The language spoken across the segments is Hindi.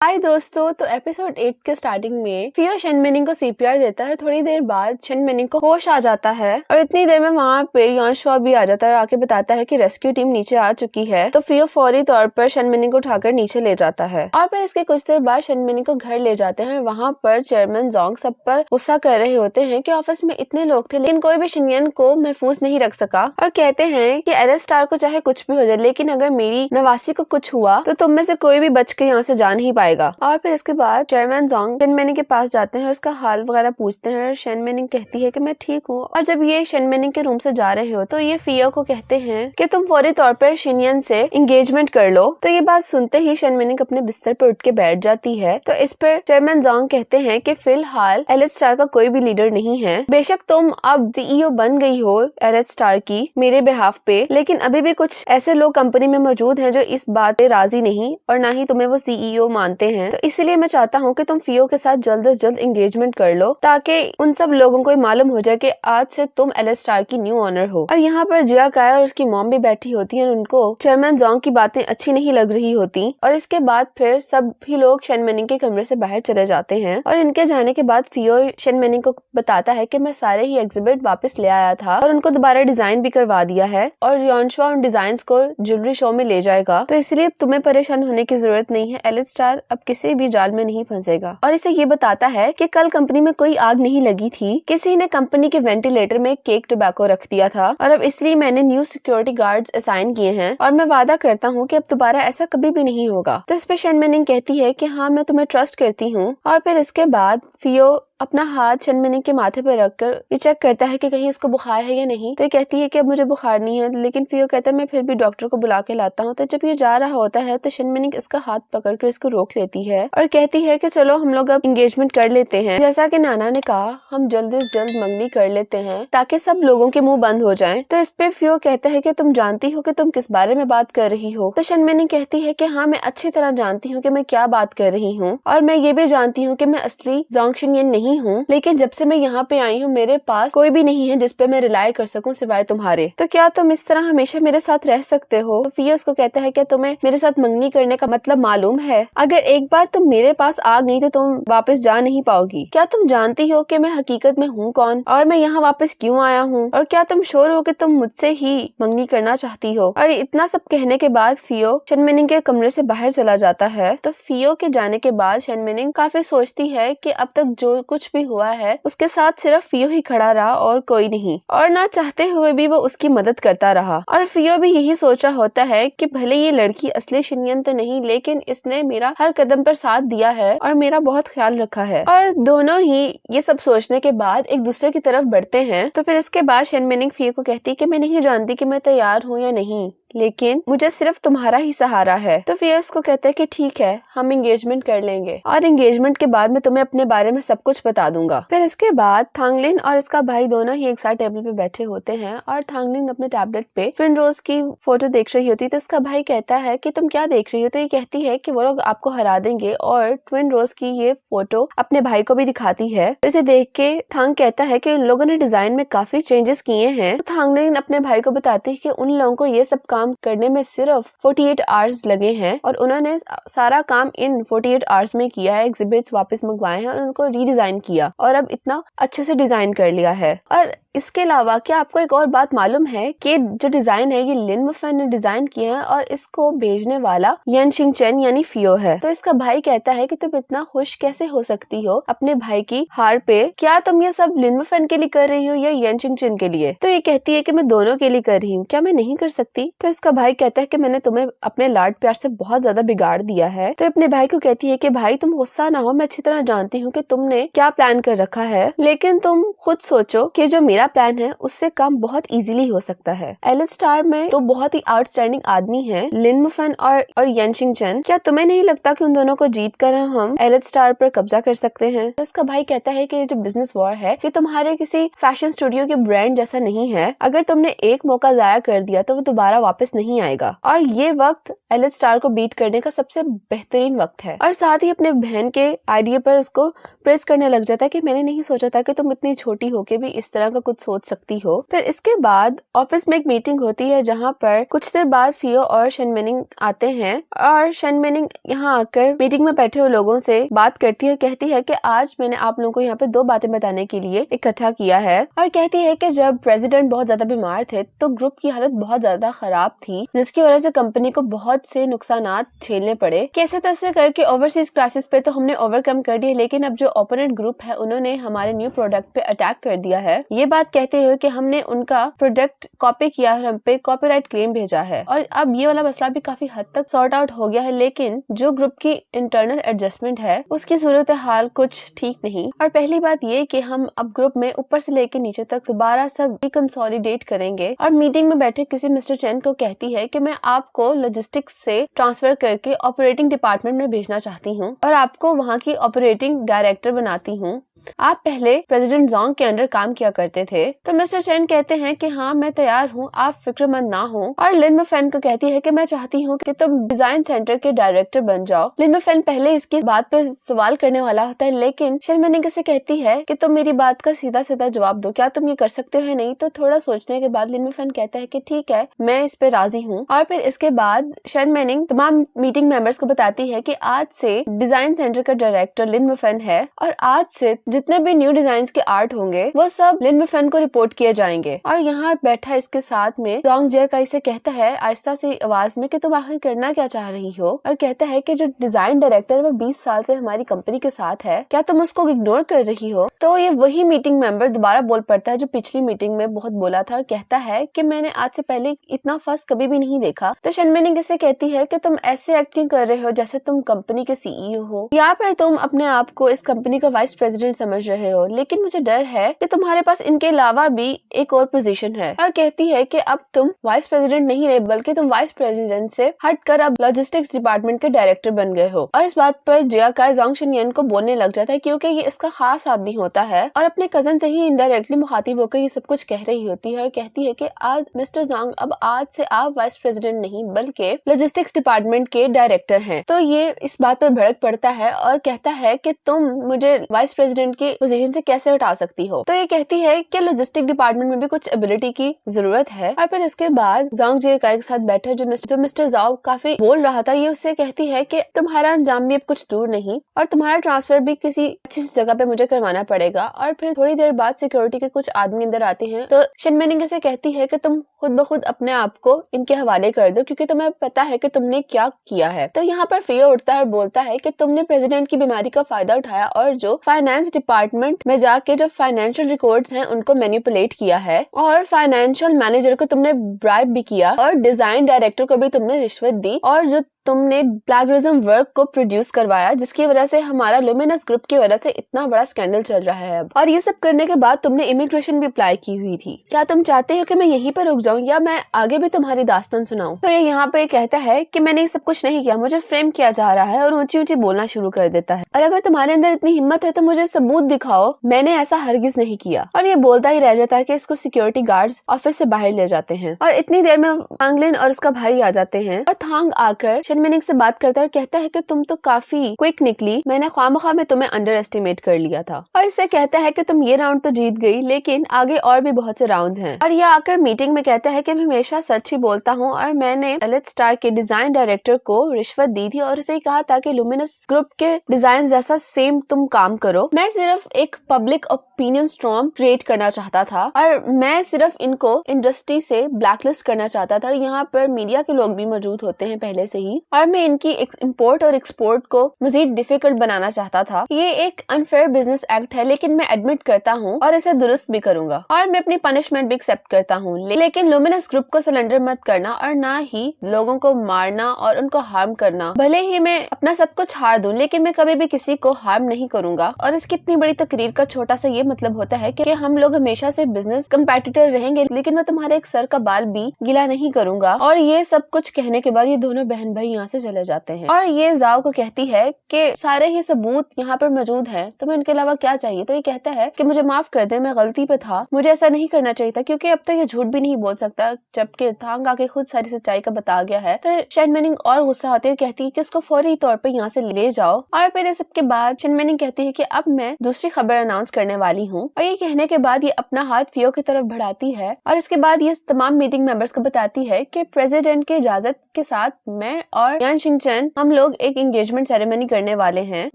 हाय दोस्तों, तो एपिसोड 8 के स्टार्टिंग में फियो शेनमिनिंग को सीपीआर देता है। थोड़ी देर बाद शेनमिनिंग को होश आ जाता है और इतनी देर में वहाँ पे यॉनशुआ भी आ जाता है और आके बताता है कि रेस्क्यू टीम नीचे आ चुकी है। तो फियो फौरी तौर पर शेनमिनिंग को उठाकर नीचे ले जाता है और फिर इसके कुछ देर बाद शेनमिनिंग को घर ले जाते हैं। वहाँ पर चेयरमैन जोंग सब पर गुस्सा कर रहे होते हैं कि ऑफिस में इतने लोग थे लेकिन कोई भी शिनयन को महफूज नहीं रख सका और कहते हैं कि एलेस्टार को चाहे कुछ भी हो जाए लेकिन अगर मेरी नवासी को कुछ हुआ तो तुम में से कोई भी बच के यहाँ से जा नहीं पाएगा। और फिर इसके बाद चेयरमैन जोंग शेनमिनिंग के पास जाते हैं और उसका हाल वगैरह पूछते हैं और शेनमिनिंग कहती है कि मैं ठीक हूँ। और जब ये शेनमिनिंग के रूम से जा रहे हो तो ये फियो को कहते हैं कि तुम फौरी तौर पर शिनयन से एंगेजमेंट कर लो। तो ये बात सुनते ही शेनमिनिंग अपने बिस्तर पर उठ के बैठ जाती है। तो इस पर चेयरमैन जोंग कहते हैं कि फिलहाल एलेस्टार का कोई भी लीडर नहीं है। बेशक तुम अब सीईओ बन गई हो एलेस्टार की मेरे बिहाफ पे, लेकिन अभी भी कुछ ऐसे लोग कंपनी में मौजूद हैं जो इस बात पे राजी नहीं और ना ही तुम्हें वो सीईओ मानते हैं। तो इसीलिए मैं चाहता हूँ कि तुम फियो के साथ जल्द से जल्द एंगेजमेंट कर लो ताकि उन सब लोगों को मालूम हो जाए कि आज से तुम एलेस्टार की न्यू ऑनर हो। और यहाँ पर जिया काया और उसकी मॉम भी बैठी होती है और उनको चेयरमैन जोंग की बातें अच्छी नहीं लग रही होती। और इसके बाद फिर सभी लोग शेनमिनिंग के कमरे से बाहर चले जाते हैं और इनके जाने के बाद फियो शेनमिनिंग को बताता है कि मैं सारे ही एग्जिबिट वापस ले आया था और उनको दोबारा डिजाइन भी करवा दिया है और यॉनशुआ उन डिजाइन को ज्वेलरी शो में ले जाएगा। तो इसलिए तुम्हें परेशान होने की जरूरत नहीं है, एलेस्टार अब किसी भी जाल में नहीं फंसेगा। और इसे ये बताता है कि कल कंपनी में कोई आग नहीं लगी थी, किसी ने कंपनी के वेंटिलेटर में केक टोबैको रख दिया था और अब इसलिए मैंने न्यू सिक्योरिटी गार्ड्स असाइन किए हैं और मैं वादा करता हूँ कि अब दोबारा ऐसा कभी भी नहीं होगा। तो इस पे शेनमिनिंग कहती है कि हाँ मैं तुम्हें ट्रस्ट करती हूँ। और फिर इसके बाद फियो अपना हाथ शेनमिनिंग के माथे पर रखकर ये चेक करता है कि कहीं इसको बुखार है या नहीं। तो ये कहती है कि अब मुझे बुखार नहीं है, लेकिन फियो कहता है मैं फिर भी डॉक्टर को बुला के लाता हूँ। तो जब ये जा रहा होता है तो शेनमिनिंग इसका हाथ पकड़कर इसको रोक लेती है और कहती है कि चलो हम लोग अब एंगेजमेंट कर लेते हैं। जैसा कि नाना ने कहा हम जल्द से जल्द मंगनी कर लेते हैं ताकि सब लोगों के मुंह बंद हो जाएं। तो इस पे फियो कहता है कि तुम जानती हो कि तुम किस बारे में बात कर रही हो। तो शेनमिनिंग कहती है कि हाँ मैं अच्छी तरह जानती हूँ कि मैं क्या बात कर रही हूँ और मैं ये भी जानती हूँ कि मैं असली जोंग शिनयन नहीं हूँ, लेकिन जब से मैं यहाँ पे आई हूँ मेरे पास कोई भी नहीं है जिस पे मैं रिलाई कर सकूं सिवाय तुम्हारे। तो क्या तुम इस तरह हमेशा मेरे साथ रह सकते हो? तो फियो उसको कहता है कि तुम्हें मेरे साथ मंगनी करने का मतलब मालूम है? अगर एक बार तुम मेरे पास आ गई तो तुम वापस जा नहीं पाओगी। क्या तुम जानती हो कि मैं हकीकत में हूँ कौन और मैं यहाँ वापस क्यों आया हूँ? और क्या तुम श्योर हो कि तुम मुझसे ही मंगनी करना चाहती हो? और इतना सब कहने के बाद फियो शेनमिनिंग के कमरे से बाहर चला जाता है। तो फियो के जाने के बाद शेनमिनिंग काफी सोचती है कि अब तक जो कुछ भी हुआ है उसके साथ सिर्फ फियो ही खड़ा रहा और कोई नहीं, और ना चाहते हुए भी वो उसकी मदद करता रहा। और फियो भी यही सोच रहा होता है कि भले ये लड़की असली शिनयन तो नहीं लेकिन इसने मेरा हर कदम पर साथ दिया है और मेरा बहुत ख्याल रखा है। और दोनों ही ये सब सोचने के बाद एक दूसरे की तरफ बढ़ते हैं। तो फिर इसके बाद शेनमिनिंग फियो को कहती है कि मैं नहीं जानती कि मैं तैयार हूँ या नहीं, लेकिन मुझे सिर्फ तुम्हारा ही सहारा है। तो फिर उसको कहते हैं कि ठीक है हम एंगेजमेंट कर लेंगे और एंगेजमेंट के बाद मैं तुम्हें अपने बारे में सब कुछ बता दूंगा। फिर इसके बाद थांगलिन और इसका भाई दोनों ही एक साथ टेबल पे बैठे होते हैं और थांगलिन अपने टैबलेट पे ट्विन रोज की फोटो देख रही होती है। तो इसका भाई कहता है कि तुम क्या देख रही हो? तो ये कहती है कि वो लोग आपको हरा देंगे और ट्विन रोज की ये फोटो अपने भाई को भी दिखाती है। तो इसे देख के थांग कहता है कि उन लोगों ने डिजाइन में काफी चेंजेस किए हैं। तो थांगलिन अपने भाई को बताती है कि उन लोगों को ये सब काम करने में सिर्फ 48 आवर्स लगे हैं और उन्होंने सारा काम इन 48 आवर्स में किया है। एग्जिबिट्स वापस मंगवाए हैं और उनको रीडिजाइन किया और अब इतना अच्छे से डिजाइन कर लिया है। और इसके अलावा क्या आपको एक और बात मालूम है कि जो डिजाइन है ये लिन वुफेन ने डिजाइन किया है और इसको भेजने वाला यन शिंग चेन यानी फियो है। तो इसका भाई कहता है कि तुम इतना खुश कैसे हो सकती हो अपने भाई की हार पे? क्या तुम ये सब लिन वुफेन के लिए कर रही हो या यन शिंग चेन के लिए? तो ये कहती है कि मैं दोनों के लिए कर रही हूँ, क्या मैं नहीं कर सकती? तो इसका भाई कहता है कि मैंने तुम्हें अपने लाड प्यार से बहुत ज्यादा बिगाड़ दिया है। तो अपने भाई को कहती है कि भाई तुम गुस्सा ना हो, मैं अच्छी तरह जानती हूँ कि तुमने क्या प्लान कर रखा है, लेकिन तुम खुद सोचो कि जो मेरा प्लान है उससे काम बहुत इजीली हो सकता है। एलेस्टार में तो बहुत ही आउटस्टैंडिंग आदमी है, लिन वुफेन और यन शिंग चेन। क्या तुम्हें नहीं लगता कि उन दोनों को जीत कर हम एलेस्टार पर कब्जा कर सकते हैं? तो इसका भाई कहता है कि जो बिजनेस वॉर है ये तुम्हारे किसी फैशन स्टूडियो के ब्रांड जैसा नहीं है। अगर तुमने एक मौका जाया कर दिया तो वो दोबारा वापस नहीं आएगा और ये वक्त एलेस्टार को बीट करने का सबसे बेहतरीन वक्त है। और साथ ही अपने बहन के आइडिया पर उसको प्रेस करने लग जाता है कि मैंने नहीं सोचा था कि तुम इतनी छोटी होके भी इस तरह का कुछ सोच सकती हो। फिर इसके बाद ऑफिस में एक मीटिंग होती है जहाँ पर कुछ देर बाद फियो और शन मेनिंग आते हैं और शन मेनिंग यहाँ आकर मीटिंग में बैठे हुए लोगों से बात करती है और कहती है कि आज मैंने आप लोगों को यहाँ पे 2 बातें बताने के लिए इकट्ठा किया है। और कहती है कि जब प्रेसिडेंट बहुत ज्यादा बीमार थे तो ग्रुप की हालत बहुत ज्यादा खराब थी, जिसकी वजह से कंपनी को बहुत से नुकसानात झेलने पड़े। कैसे तैसे करके ओवरसीज क्राइसिस पे तो हमने ओवरकम कर दिया, लेकिन अब जो ओपोनेंट ग्रुप है उन्होंने हमारे न्यू प्रोडक्ट पे अटैक कर दिया है। ये बात कहते हुए कि हमने उनका प्रोडक्ट कॉपी किया और हम पे कॉपीराइट क्लेम भेजा है और अब ये वाला मसला भी काफी हद तक सॉर्ट आउट हो गया है, लेकिन जो ग्रुप की इंटरनल एडजस्टमेंट है उसकी सूरत हाल कुछ ठीक नहीं। और पहली बात ये कि हम अब ग्रुप में ऊपर से लेकर नीचे तक दोबारा सब रिकंसोलिडेट करेंगे। और मीटिंग में बैठे किसी मिस्टर चेन को कहती है कि मैं आपको लॉजिस्टिक्स से ट्रांसफर करके ऑपरेटिंग डिपार्टमेंट में भेजना चाहती हूँ और आपको वहाँ की ऑपरेटिंग डायरेक्टर बनाती हूँ। आप पहले प्रेसिडेंट जोंग के अंडर काम किया करते थे। तो मिस्टर चेन कहते हैं कि हाँ मैं तैयार हूँ, आप फिक्रमंद ना हो। और लिन मफेन को कहती है कि मैं चाहती हूँ कि तुम डिजाइन सेंटर के डायरेक्टर बन जाओ। लिन मफेन पहले इसकी बात पे सवाल करने वाला होता है, लेकिन शन मेनिंग से कहती है कि तुम मेरी बात का सीधा सीधा जवाब दो, क्या तुम ये कर सकते हो या नहीं। तो थोड़ा सोचने के बाद लिन मफेन कहता है कि ठीक है, मैं इस पे राजी हूँ। और फिर इसके बाद शन मेनिंग तमाम मीटिंग मेंबर्स को बताती है कि आज से डिजाइन सेंटर का डायरेक्टर लिन मफेन है और आज से जितने भी न्यू डिजाइन्स के आर्ट होंगे वो सब लिन मफेन को रिपोर्ट किए जाएंगे। और यहाँ बैठा इसके साथ में जोंग जियाकाई से कहता है आहिस्ता सी आवाज में कि तुम आखिर करना क्या चाह रही हो। और कहता है कि जो डिजाइन डायरेक्टर वो 20 साल से हमारी कंपनी के साथ है, क्या तुम उसको इग्नोर कर रही हो। तो ये वही मीटिंग मेंबर दोबारा बोल पड़ता है जो पिछली मीटिंग में बहुत बोला था और कहता है कि मैंने आज से पहले इतना फर्स्ट कभी भी नहीं देखा। तो शन मेनिंग इसे कहती है कि तुम ऐसे एक्टिंग कर रहे हो जैसे तुम कंपनी के सीईओ हो या फिर तुम अपने आप को इस कंपनी का वाइस प्रेसिडेंट समझ रहे हो, लेकिन मुझे डर है कि तुम्हारे पास इनके अलावा भी एक और पोजीशन है। और कहती है कि अब तुम वाइस प्रेसिडेंट नहीं रहे बल्कि तुम वाइस प्रेसिडेंट से हटकर अब लॉजिस्टिक्स डिपार्टमेंट के डायरेक्टर बन गए हो। और इस बात पर जियाकाई जोंग शिनयन को बोलने लग जाता है क्योंकि ये इसका खास आदमी होता है और अपने कजन से ही इनडायरेक्टली मुखातिब होकर ये सब कुछ कह रही होती है। और कहती है कि आज मिस्टर जोंग अब आज से आप वाइस प्रेसिडेंट नहीं बल्कि लॉजिस्टिक्स डिपार्टमेंट के डायरेक्टर हैं। तो ये इस बात पर भड़क पड़ता है और कहता है कि तुम मुझे वाइस प्रेसिडेंट की पोजीशन से कैसे हटा सकती हो। तो ये कहती है कि लॉजिस्टिक डिपार्टमेंट में भी कुछ एबिलिटी की जरूरत है। और फिर इसके बाद जोंग जियाकाई के साथ बैठा जो मिस्टर जाओ काफी बोल रहा था, ये उससे कहती है कि तुम्हारा अंजाम भी अब कुछ दूर नहीं और तुम्हारा ट्रांसफर भी किसी अच्छी जगह पे मुझे करवाना पड़ेगा। और फिर थोड़ी देर बाद सिक्योरिटी के कुछ आदमी अंदर आते हैं तो शन मेनिंग से कहती है कि तुम खुद ब खुद अपने आप को इनके हवाले कर दो क्योंकि तुम्हें पता है कि तुमने क्या किया है। तो यहाँ पर फियो उठता है और बोलता है कि तुमने प्रेसिडेंट की बीमारी का फायदा उठाया और जो फाइनेंस डिपार्टमेंट में जाके जो फाइनेंशियल रिकॉर्ड्स हैं उनको मैनिपुलेट किया है और फाइनेंशियल मैनेजर को तुमने ब्राइब भी किया और डिजाइन डायरेक्टर को भी तुमने रिश्वत दी और जो तुमने प्लैगियरिज्म वर्क को प्रोड्यूस करवाया जिसकी वजह से हमारा लुमिनस ग्रुप की वजह से इतना बड़ा स्कैंडल चल रहा है अब। और ये सब करने के बाद तुमने इमिग्रेशन भी अप्लाई की हुई थी। क्या तुम चाहते हो कि मैं यहीं पर रुक जाऊं या मैं आगे भी तुम्हारी दास्तान सुनाऊं। तो ये यहाँ पे कहता है कि मैंने ये सब कुछ नहीं किया, मुझे फ्रेम किया जा रहा है और ऊंची ऊंची बोलना शुरू कर देता है। और अगर तुम्हारे अंदर इतनी हिम्मत है तो मुझे सबूत दिखाओ, मैंने ऐसा हरगिज नहीं किया। और ये बोलता ही रह जाता है कि इसको सिक्योरिटी गार्ड्स ऑफिस से बाहर ले जाते हैं और इतनी देर में थांगलिन और उसका भाई आ जाते हैं और थांग आकर शन मेनिंग से बात करता है और कहता है कि तुम तो काफी क्विक निकली, मैंने ख्वामख्वाह में तुम्हें अंडर एस्टिमेट कर लिया था। और इससे कहता है कि तुम ये राउंड तो जीत गई लेकिन आगे और भी बहुत से राउंड्स हैं। और यह आकर मीटिंग में कहता है कि मैं हमेशा सच ही बोलता हूँ और मैंने एलिट स्टार के डिजाइन डायरेक्टर को रिश्वत दी थी और उसे कहा था कि लुमिनस ग्रुप के डिजाइन जैसा सेम तुम काम करो। मैं सिर्फ एक पब्लिक ओपिनियन स्टॉर्म क्रिएट करना चाहता था और मैं सिर्फ इनको इंडस्ट्री से ब्लैकलिस्ट करना चाहता था। और यहाँ पर मीडिया के लोग भी मौजूद होते हैं पहले से ही और मैं इनकी इंपोर्ट और एक्सपोर्ट को मजीद डिफिकल्ट बनाना चाहता था। ये एक अनफेयर बिजनेस एक्ट है लेकिन मैं एडमिट करता हूँ और इसे दुरुस्त भी करूंगा और मैं अपनी पनिशमेंट भी एक्सेप्ट करता हूँ, लेकिन लुमिनस ग्रुप को सरेंडर मत करना और ना ही लोगों को मारना और उनको हार्म करना। भले ही मैं अपना सब कुछ हार दूं लेकिन मैं कभी भी किसी को हार्म नहीं करूंगा। और इसकी इतनी बड़ी तकरीर का छोटा सा ये मतलब होता है कि हम लोग हमेशा से बिजनेस कंपेटिटर रहेंगे लेकिन मैं तुम्हारे एक सर का बाल भी गीला नहीं करूंगा। और ये सब कुछ कहने के बाद ये दोनों बहन भाई यहाँ से चले जाते हैं। और ये जाओ को कहती है कि सारे ही सबूत यहाँ पर मौजूद हैं, तुम्हें इनके अलावा क्या चाहिए। तो ये कहता है कि मुझे माफ कर दे, मैं गलती पे था, मुझे ऐसा नहीं करना चाहिए था, क्योंकि अब तो ये झूठ भी नहीं बोल सकता जबकि थांग आके खुद सारी सच्चाई का बता गया है। तो शन मेनिंग और गुस्सा आते हुए कहती है कि इसको फौरी तौर पर यहाँ से ले जाओ। और फिर सबके बाद शन मेनिंग कहती है कि अब मैं दूसरी खबर अनाउंस करने वाली हूँ। और ये कहने के बाद ये अपना हाथ फियो की तरफ बढ़ाती है और इसके बाद ये तमाम मीटिंग मेंबर्स को बताती है कि प्रेसिडेंट की इजाजत के साथ मैं और यान शिंगचन हम लोग एक एंगेजमेंट सेरेमनी करने वाले हैं,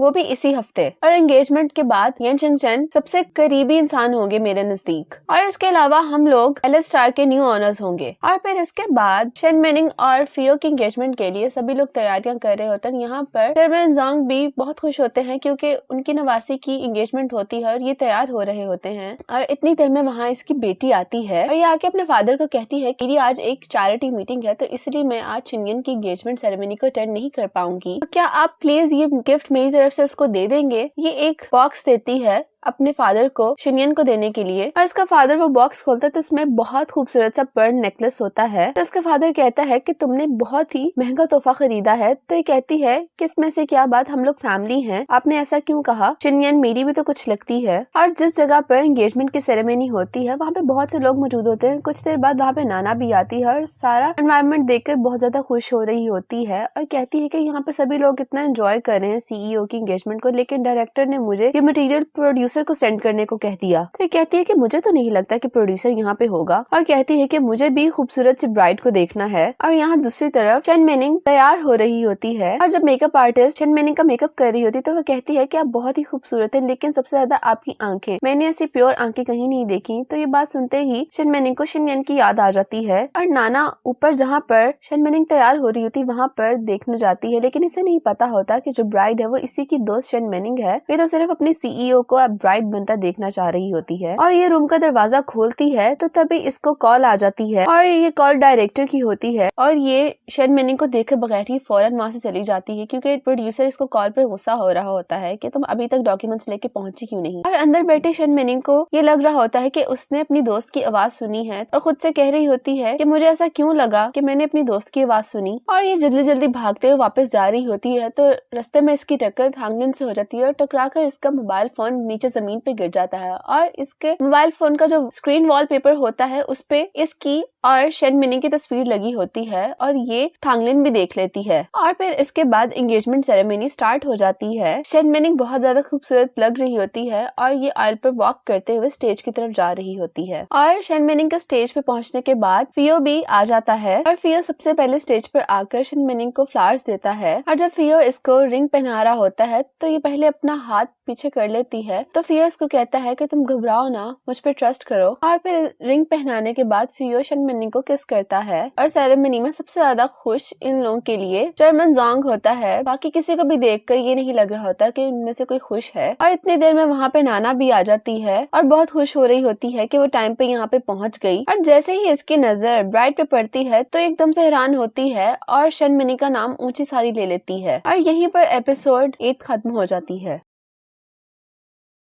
वो भी इसी हफ्ते। और एंगेजमेंट के बाद यान शिंगचन सबसे करीबी इंसान होंगे मेरे नजदीक, और इसके अलावा हम लोग एलिस स्टार के न्यू ऑनर्स होंगे। और फिर इसके बाद शन मेनिंग और फियो की एंगेजमेंट के लिए सभी लोग तैयारियां कर रहे होते हैं। यहाँ पर चेयरमैन जोंग भी बहुत खुश होते हैं क्योंकि उनकी नवासी की एंगेजमेंट होती है और ये तैयार हो रहे होते हैं। और इतनी देर में वहाँ इसकी बेटी आती है और ये आके अपने फादर को कहती है कि आज एक चैरिटी मीटिंग है, तो इसलिए मैं आज शिनयन की एंगेजमेंट सेरेमनी को अटेंड नहीं कर पाऊंगी, तो क्या आप प्लीज ये गिफ्ट मेरी तरफ से उसको दे देंगे। ये एक बॉक्स देती है अपने फादर को शिनयन को देने के लिए, और इसका फादर वो बॉक्स खोलता है तो इसमें बहुत खूबसूरत सा पर्ल नेकलेस होता है। तो इसका फादर कहता है कि तुमने बहुत ही महंगा तोहफा खरीदा है। तो ये कहती है कि इसमें से क्या बात, हम लोग फैमिली हैं, आपने ऐसा क्यों कहा। शिनयन मेरी भी तो कुछ लगती है। और जिस जगह पर एंगेजमेंट की सेरेमनी होती है वहाँ पे बहुत से लोग मौजूद होते हैं। कुछ देर बाद वहाँ पे नाना भी आती है और सारा एनवायरनमेंट देखकर बहुत ज्यादा खुश हो रही होती है और कहती है कि यहाँ पे सभी लोग इतना एंजॉय कर रहे हैं सीईओ की एंगेजमेंट को, लेकिन डायरेक्टर ने मुझे ये मटेरियल प्रोड्यूसर को सेंड करने को कह दिया। तो कहती है कि मुझे तो नहीं लगता कि प्रोड्यूसर यहाँ पे होगा, और कहती है कि मुझे भी खूबसूरत सी ब्राइड को देखना है। और यहाँ दूसरी तरफ शन मेनिंग तैयार हो रही होती है और जब मेकअप आर्टिस्ट शन मेनिंग का मेकअप कर रही होती है तो वो कहती है कि आप बहुत ही खूबसूरत है, लेकिन सबसे ज्यादा आपकी आंखें, मैंने ऐसी प्योर आंखें कहीं नहीं देखी। तो ये बात सुनते ही शन मेनिंग को शिनयन की याद आ जाती है और नाना ऊपर जहाँ पर शन मेनिंग तैयार हो रही होती है वहाँ पर देखने जाती है, लेकिन इसे नहीं पता होता कि जो ब्राइड है वो इसी की दोस्त शन मेनिंग है। ये तो सिर्फ अपनी सीईओ को अब ब्राइड बनता देखना चाह रही होती है। और ये रूम का दरवाजा खोलती है तो तभी इसको कॉल आ जाती है और ये कॉल डायरेक्टर की होती है और ये शन मेनिंग को देखे बगैर ही फौरन वहाँ से चली जाती है, क्योंकि प्रोड्यूसर इसको कॉल पर गुस्सा हो रहा होता है कि तुम अभी तक डॉक्यूमेंट्स लेके पहुंची क्यों नहीं। और अंदर बैठे शन मेनिंग को ये लग रहा होता है कि उसने अपनी दोस्त की आवाज सुनी है और खुद से कह रही होती है कि मुझे ऐसा क्यों लगा कि मैंने अपनी दोस्त की आवाज सुनी। और ये जल्दी जल्दी भागते हुए वापस जा रही होती है तो रास्ते में इसकी टक्कर थांगलिन से हो जाती है और टकरा कर इसका मोबाइल फोन नीचे जमीन पे गिर जाता है और इसके मोबाइल फोन का जो स्क्रीन वॉलपेपर होता है उस पे इसकी और शन मेनिंग की तस्वीर लगी होती है और ये थांगलिन भी देख लेती है। और फिर इसके बाद एंगेजमेंट सेरेमनी स्टार्ट हो जाती है। शन मेनिंग बहुत ज्यादा खूबसूरत लग रही होती है और ये आयल पर वॉक करते हुए स्टेज की तरफ जा रही होती है। और शन मेनिंग के स्टेज पे पहुंचने के बाद फियो भी आ जाता है और फियो सबसे पहले स्टेज पर आकर शन मेनिंग को फ्लावर्स देता है। और जब फियो इसको रिंग पहना रहा होता है तो ये पहले अपना हाथ पीछे कर लेती है। तो फियो इसको कहता है कि तुम घबराओ ना, मुझ पे ट्रस्ट करो। और फिर रिंग पहनाने के बाद फियो शन मेनिंग को किस करता है और सेरेमनी में सबसे ज्यादा खुश इन लोगों के लिए चेयरमैन जोंग होता है। बाकी किसी को भी देखकर ये नहीं लग रहा होता कि उनमें से कोई खुश है। और इतनी देर में वहाँ पे नाना भी आ जाती है और बहुत खुश हो रही होती है कि वो टाइम पे यहाँ पे पहुंच गई। और जैसे ही इसकी नजर ब्राइड पे पड़ती है तो एकदम से हैरान होती है और शन मेनिंग का नाम ऊंची सारी ले लेती है। और यहीं पर एपिसोड 8 खत्म हो जाती है।